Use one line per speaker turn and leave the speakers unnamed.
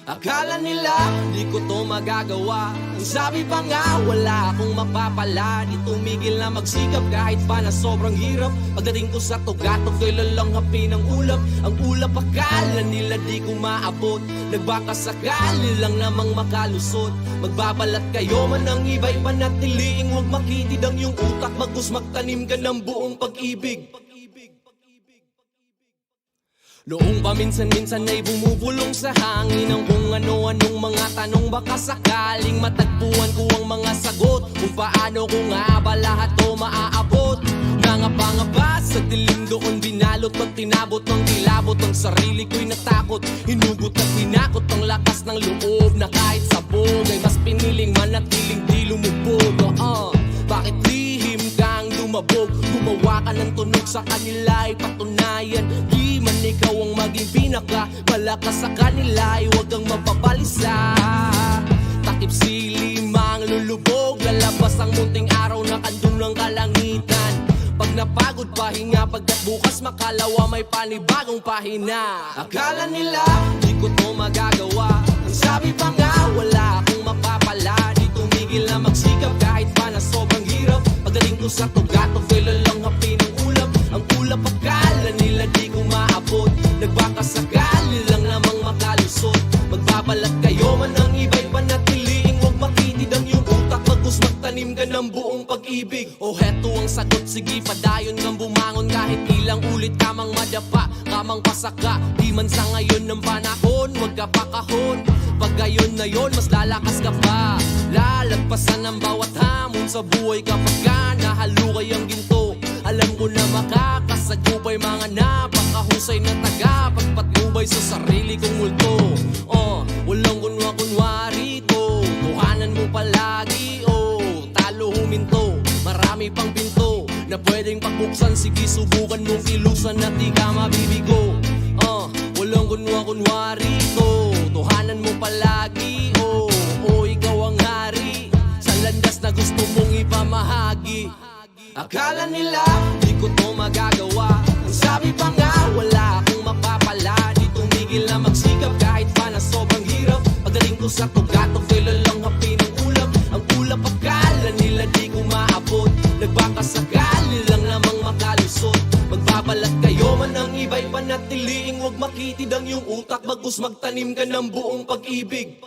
Akala nila di ko to magagawa. Ang sabi pa nga wala akong mapapala. Di tumigil na magsikap kahit pa na sobrang hirap. Pagdating ko sa tugatog ko'y lalanghapin ang ulap. Ang ulap akala nila di ko maabot. Nagbakasakali lang namang makalusot. Magbabalat kayo man ang iba'y panatiliing huwag makitid ang iyong utak. Bagus magtanim ka ng buong pag-ibig. Noong paminsan-minsan ay bumubulong sa hangin ang kung ano-anong mga tanong. Baka sakaling matagpuan ko ang mga sagot kung paano ko nga ba lahat to maaabot. Nangapa-ngapa sa dilim doon binalot at tinabot ng kilabot. Ang sarili ko'y natakot, hinugot at hinakot ang lakas ng loob na kahit sabog ay mas piniling manatiling di lumubog. Bakit lihim kang lumabog? Gumawa ka ng tunog sa kanila ay patunayan di man ikaw ang maging pinaka malakas sa kanila ay huwag kang mapabalisa. Takip silim ang lulubog, lalabas ang munting araw na kandun ng kalangitan. Pag napagod pahinga, pagkat bukas makalawa may panibagong pahina. Akala nila di ko to magagawa. Ang sabi pa nga wala akong mapapala. Di tumigil na magsikap kahit pa na sobrang hirap. Pagdating ko sa tugatog ko'y lalanghapin ang ulap. Ang ulap akala nila di ko maabot. Nagbakasakali lang namang makalusot. Magbabalat kayo man ang iba'y panatiliing huwag makitid ang iyong utak. Bagus magtanim ka ng buong pag-ibig. O heto ang sagot, sige padayon ng bumangon. Kahit ilang ulit kamang madapa, kamang pasaka. Di man sa ngayon ng panahon, huwag ka pakahon. Pag gayon na yon, mas lalakas ka pa. Lalagpasan ang bawat hamon sa buhay kapag ka nahalukay ang ginto. Alam ko na makakasagupay mga napakahusay na taga pagpatnubay sa sarili kong multo. Walang kunwa-kunwari to, tuhanan mo palagi, talo huminto. Marami pang pinto na pwedeng pagbuksan. Sige subukan mong ilusan na di ka mabibigo. Walang kunwa-kunwari to, tuhanan mo palagi, ikaw ang hari sa landas na gusto mong ipamahagi. Akala nila di ko to magagawa. Ang sabi pa nga wala akong mapapala. Di tumigil na magsikap kahit pa na sobrang hirap. Pagdating ko sa tugatog ko'y lalanghapin ang ulap. Ang ulap akala nila di ko maabot. Nagbakasakali lang namang makalusot. Magbabalat kayo man ang iba'y panatiliing huwag makitid ang iyong utak. Bagus magtanim ka ng buong pag-ibig.